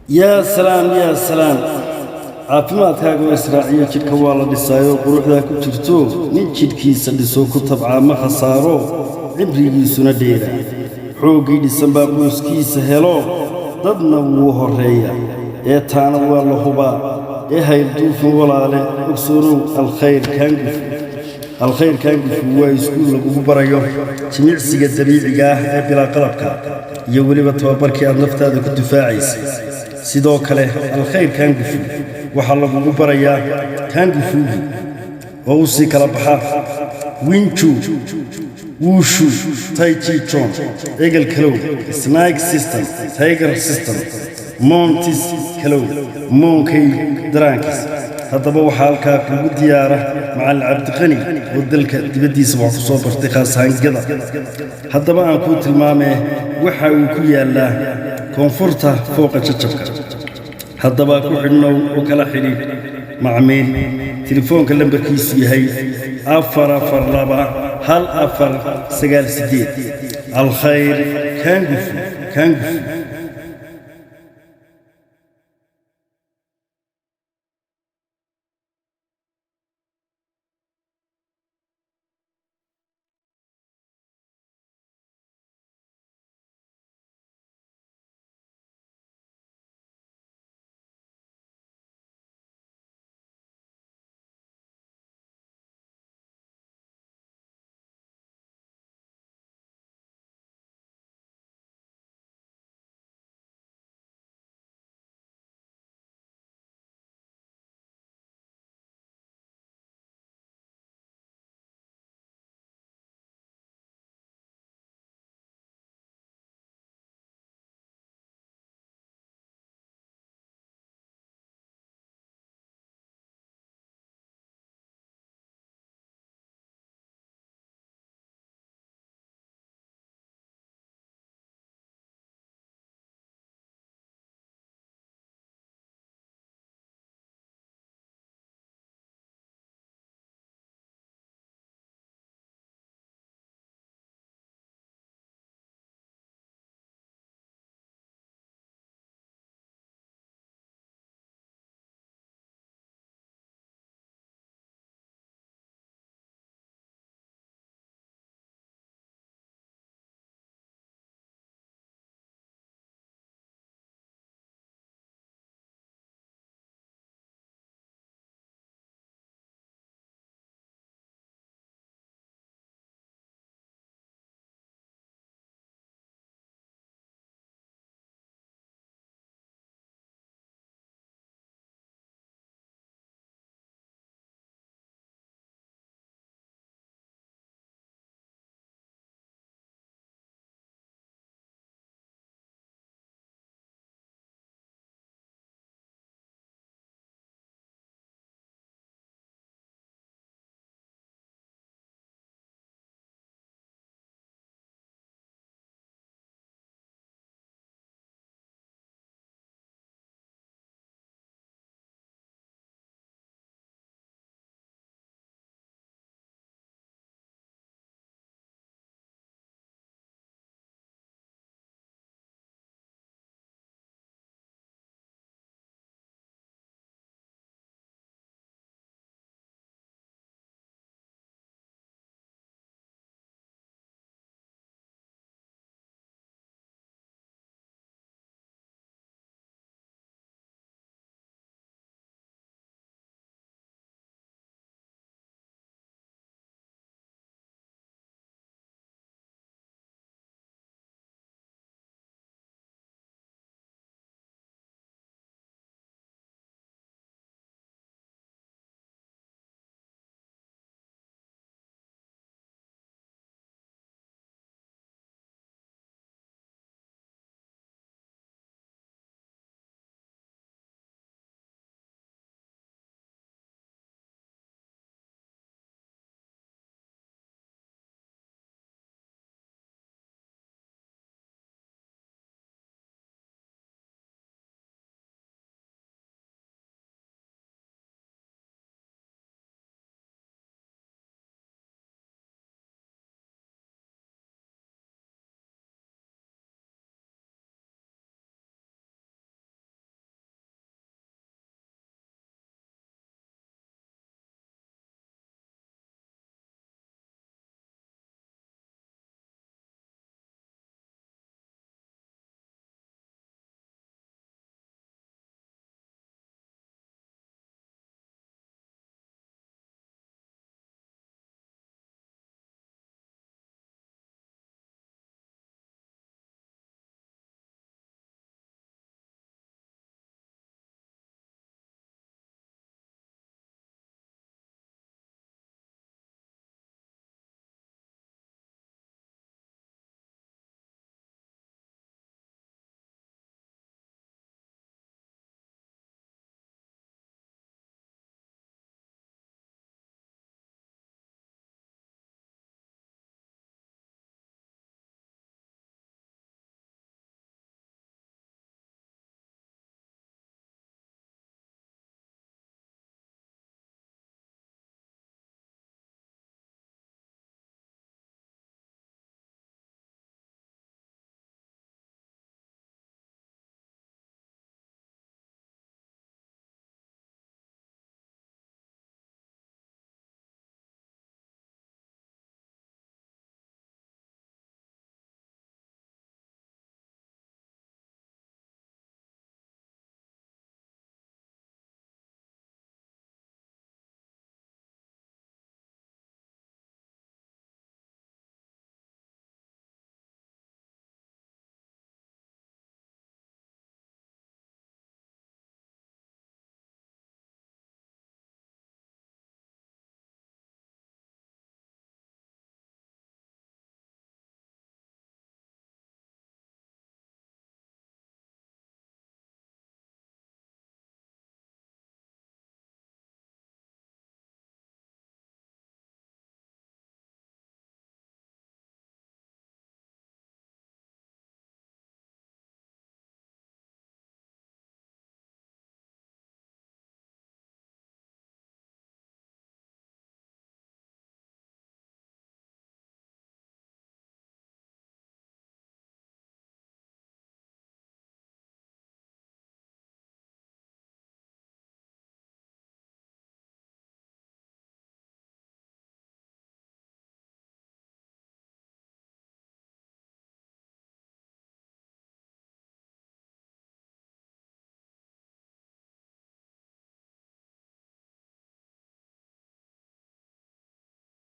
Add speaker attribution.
Speaker 1: يا سلام يا سلام caafimaadkaaga oo israaciyo jidhka waa la dhisaayo quruxda ku jirto nin jidhkiisa dhiso ku tabca ma khasaaro cibrigiisuna dheera xoogii dhisan baa qoyskiisa helo dadna wuu horeeya ee taana waa la hubaa ee hayl duufin walaale ogsoonow alkhayr kaanguf waa iskuul lagugu barayo jimicsiga dabiiciga ah ee bilaa qalabka iyo weliba tababarkii aad naftaada ku difaacaysay sidoo kale alkhayr kaanguf waxaa lagugu barayaa kaangufuugi oo u sii kala baxa winju wushu taichi chon eagle kalow snake system tiger system montis kalow moonkay daraankiis haddaba waxaa halkaa kugu diyaara macallin cabdiqani oo dalka dibaddiisa wax ku soo bartay khaas ahaan haddaba aan kuu tilmaamee waxa uu ku yaallaa koonfurta fooqa jajabka haddaba ku xidhnow oo kala xidhiidh macmiil telefoonka lambarkiisu yahay 442 1498 alkhayr kaanguf